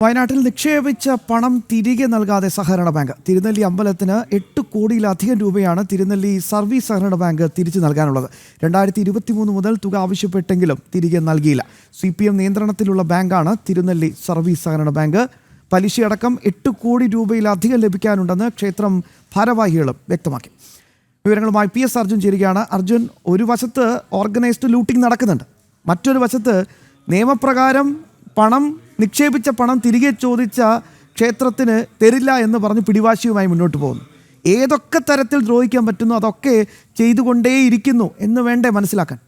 വയനാട്ടിൽ നിക്ഷേപിച്ച പണം തിരികെ നൽകാതെ സഹകരണ ബാങ്ക്. തിരുനെല്ലി അമ്പലത്തിന് 8 കോടിയിലധികം രൂപയാണ് തിരുനെല്ലി സർവീസ് സഹകരണ ബാങ്ക് തിരിച്ചു നൽകാനുള്ളത്. 2023 മുതൽ തുക ആവശ്യപ്പെട്ടെങ്കിലും തിരികെ നൽകിയില്ല. CPM നിയന്ത്രണത്തിലുള്ള ബാങ്കാണ് തിരുനെല്ലി സർവീസ് സഹകരണ ബാങ്ക്. പലിശയടക്കം 8 കോടി രൂപയിലധികം ലഭിക്കാനുണ്ടെന്ന് ക്ഷേത്രം ഭാരവാഹികളും വ്യക്തമാക്കി. വിവരങ്ങളുമായി PS അർജുൻ ചേരുകയാണ്. അർജുൻ, ഒരു വശത്ത് ഓർഗനൈസ്ഡ് ലൂട്ടിംഗ് നടക്കുന്നുണ്ട്, മറ്റൊരു വശത്ത് നിയമപ്രകാരം നിക്ഷേപിച്ച പണം തിരികെ ചോദിച്ച ക്ഷേത്രത്തിന് തരില്ല എന്ന് പറഞ്ഞ് പിടിവാശിയുമായി മുന്നോട്ട് പോകുന്നു. ഏതൊക്കെ തരത്തിൽ ദ്രോഹിക്കാൻ പറ്റുന്നു അതൊക്കെ ചെയ്തുകൊണ്ടേയിരിക്കുന്നു എന്ന് വേണ്ടേ മനസ്സിലാക്കാൻ?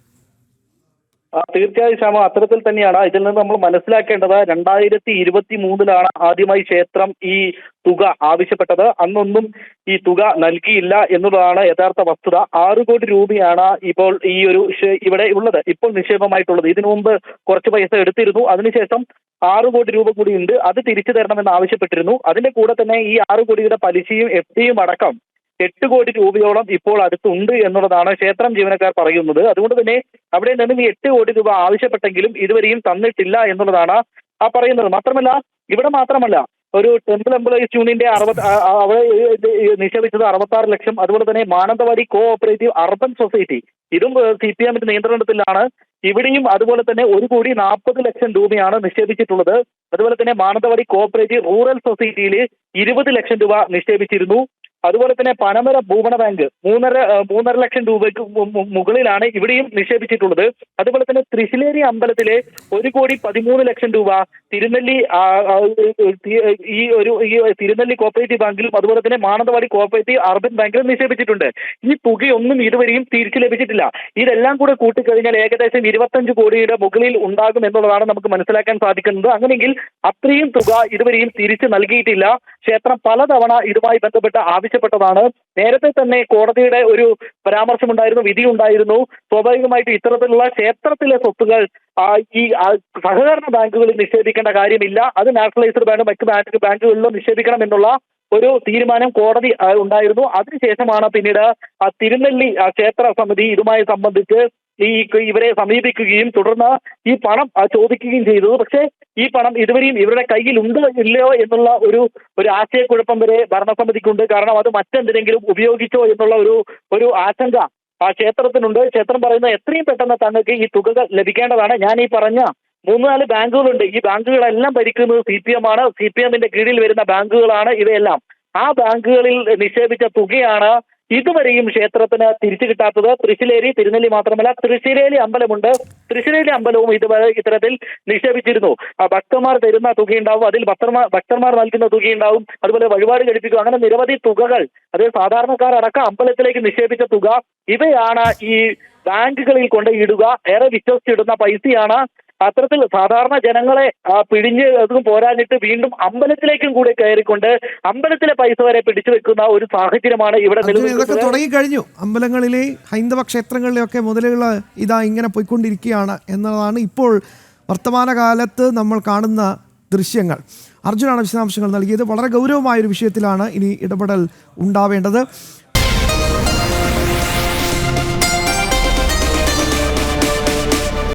തീർച്ചയായും ശ്യാമ, അത്തരത്തിൽ തന്നെയാണ്. ഇതിൽ നിന്ന് നമ്മൾ മനസ്സിലാക്കേണ്ടത് 2023 ആദ്യമായി ക്ഷേത്രം ഈ തുക ആവശ്യപ്പെട്ടത്. അന്നൊന്നും ഈ തുക നൽകിയില്ല എന്നുള്ളതാണ് യഥാർത്ഥ വസ്തുത. 6 കോടി രൂപയാണ് ഇപ്പോൾ ഈ ഒരു ഇവിടെ ഉള്ളത്, ഇപ്പോൾ നിക്ഷേപമായിട്ടുള്ളത്. ഇതിനു മുമ്പ് കുറച്ച് പൈസ എടുത്തിരുന്നു, അതിനുശേഷം 6 കോടി രൂപ കൂടി ഉണ്ട്, അത് തിരിച്ചു തരണമെന്ന് ആവശ്യപ്പെട്ടിരുന്നു. അതിന്റെ കൂടെ തന്നെ ഈ 6 കോടിയുടെ പലിശയും FDയും അടക്കം 8 കോടി രൂപയോളം ഇപ്പോൾ അടുത്തുണ്ട് എന്നുള്ളതാണ് ക്ഷേത്രം ജീവനക്കാർ പറയുന്നത്. അതുകൊണ്ട് തന്നെ അവിടെ നിന്നും ഈ 8 കോടി രൂപ ആവശ്യപ്പെട്ടെങ്കിലും ഇതുവരെയും തന്നിട്ടില്ല എന്നുള്ളതാണ് പറയുന്നത്. ഇവിടെ മാത്രമല്ല, ഒരു ടെമ്പിൾ എംപ്ലോയീസ് യൂണിയന്റെ അവിടെ നിക്ഷേപിച്ചത് 66 ലക്ഷം. അതുപോലെ തന്നെ Mananthavady co operative urban society, ഇതും CPM നിയന്ത്രണത്തിലാണ്. ഇവിടെയും അതുപോലെ തന്നെ 1,40 ലക്ഷം രൂപയാണ് നിക്ഷേപിച്ചിട്ടുള്ളത്. അതുപോലെ തന്നെ മാനന്തവാടി കോഓപ്പറേറ്റീവ് റൂറൽ സൊസൈറ്റിയിൽ 20 ലക്ഷം രൂപ നിക്ഷേപിച്ചിരുന്നു. അതുപോലെ തന്നെ പനമര ഭൂപണ ബാങ്ക് 3.5 ലക്ഷം രൂപയ്ക്ക് മുകളിലാണ് ഇവിടെയും നിക്ഷേപിച്ചിട്ടുള്ളത്. അതുപോലെ തന്നെ തൃശ്ശിലേരി അമ്പലത്തിലെ 1,13 ലക്ഷം രൂപ തിരുനെല്ലി തിരുനെല്ലി കോഓപ്പറേറ്റീവ് ബാങ്കിലും അതുപോലെ തന്നെ മാനന്തവാടി കോഓപ്പറേറ്റീവ് അർബൻ ബാങ്കിലും നിക്ഷേപിച്ചിട്ടുണ്ട്. ഈ തുകയൊന്നും ഇതുവരെയും തിരിച്ചു ലഭിച്ചിട്ടില്ല. ഇതെല്ലാം കൂടെ കൂട്ടിക്കഴിഞ്ഞാൽ ഏകദേശം 25 കോടിയുടെ മുകളിൽ ഉണ്ടാകും എന്നുള്ളതാണ് നമുക്ക് മനസ്സിലാക്കാൻ സാധിക്കുന്നത്. അങ്ങനെയെങ്കിൽ അത്രയും തുക ഇതുവരെയും തിരിച്ചു നൽകിയിട്ടില്ല. ക്ഷേത്രം പലതവണ ഇതുമായി ബന്ധപ്പെട്ട് ആവശ്യപ്പെട്ടതാണ്. നേരത്തെ തന്നെ കോടതിയുടെ ഒരു പരാമർശമുണ്ടായിരുന്നു, വിധി ഉണ്ടായിരുന്നു. സ്വാഭാവികമായിട്ടും ഇത്തരത്തിലുള്ള ക്ഷേത്രത്തിലെ സ്വത്തുകൾ ഈ സഹകരണ ബാങ്കുകളിൽ നിക്ഷേപിക്കേണ്ട കാര്യമില്ല, അത് നാഷണലൈസ്ഡ് ബാങ്ക് മറ്റ് ബാങ്കുകളിലോ നിക്ഷേപിക്കണം എന്നുള്ള ഒരു തീരുമാനം കോടതി ഉണ്ടായിരുന്നു. അതിനുശേഷമാണ് പിന്നീട് തിരുനെല്ലി ക്ഷേത്ര സമിതി ഇതുമായി സംബന്ധിച്ച് ഇവരെ സമീപിക്കുകയും തുടർന്ന് ഈ പണം ചോദിക്കുകയും ചെയ്തത്. പക്ഷേ ഈ പണം ഇതുവരെയും ഇവരുടെ കയ്യിൽ ഉണ്ടോ ഇല്ലയോ എന്നുള്ള ഒരു ആശയക്കുഴപ്പം വരെ ഭരണസമിതിക്കുണ്ട്. കാരണം അത് മറ്റെന്തിനെങ്കിലും ഉപയോഗിച്ചോ എന്നുള്ള ഒരു ആശങ്ക ക്ഷേത്രത്തിനുണ്ട്. ക്ഷേത്രം പറയുന്ന എത്രയും പെട്ടെന്ന് തങ്ങൾക്ക് ഈ തുകകൾ ലഭിക്കേണ്ടതാണ്. ഞാൻ ഈ പറഞ്ഞ 3-4 ബാങ്കുകളുണ്ട്, ഈ ബാങ്കുകളെല്ലാം ഭരിക്കുന്നത് CPM ആണ്. CPMന്റെ കീഴിൽ വരുന്ന ബാങ്കുകളാണ് ഇവയെല്ലാം. ആ ബാങ്കുകളിൽ നിക്ഷേപിച്ച തുകയാണ് ഇതുവരെയും ക്ഷേത്രത്തിന് തിരിച്ചു കിട്ടാത്തത്. തൃശ്ശിലേരി, തിരുനെല്ലി മാത്രമല്ല, തൃശ്ശിലേരി അമ്പലമുണ്ട്. തൃശ്ശിലേരി അമ്പലവും ഇത്തരത്തിൽ നിക്ഷേപിച്ചിരുന്നു. ഭക്തന്മാർ തരുന്ന തുകയുണ്ടാവും, അതിൽ ഭക്തന്മാർ നൽകുന്ന തുകയുണ്ടാവും, അതുപോലെ വഴിപാട് കഴിപ്പിക്കും, അങ്ങനെ നിരവധി തുകകൾ, അതായത് സാധാരണക്കാരടക്കം അമ്പലത്തിലേക്ക് നിക്ഷേപിച്ച തുക, ഇവയാണ് ഈ ബാങ്കുകളിൽ കൊണ്ടിടുക. ഏറെ വിശ്വസിച്ചിടുന്ന പൈസയാണ്. അത്തരത്തിൽ സാധാരണ ജനങ്ങളെ പിഴിഞ്ഞ് അതും പോരാഞ്ഞിട്ട് വീണ്ടും അമ്പലത്തിലേക്കും കൂടി കയറിക്കൊണ്ട് അമ്പലത്തിലെ പൈസ വരെ പിടിച്ചു വെക്കുന്ന ഒരു സാഹചര്യമാണ് ഇവിടെ നിലനിൽക്കുന്നത്. തുടങ്ങിക്കഴിഞ്ഞു. അമ്പലങ്ങളിലെ ഹൈന്ദവ ക്ഷേത്രങ്ങളിലെയൊക്കെ മുതലുകൾ ഇങ്ങനെ പോയിക്കൊണ്ടിരിക്കുകയാണ് എന്നതാണ് ഇപ്പോൾ വർത്തമാനകാലത്ത് നമ്മൾ കാണുന്ന ദൃശ്യങ്ങൾ. അർജുനാണ് വിശദാംശങ്ങൾ നൽകിയത്. വളരെ ഗൗരവമായൊരു വിഷയത്തിലാണ് ഇനി ഇടപെടൽ ഉണ്ടാവേണ്ടത്.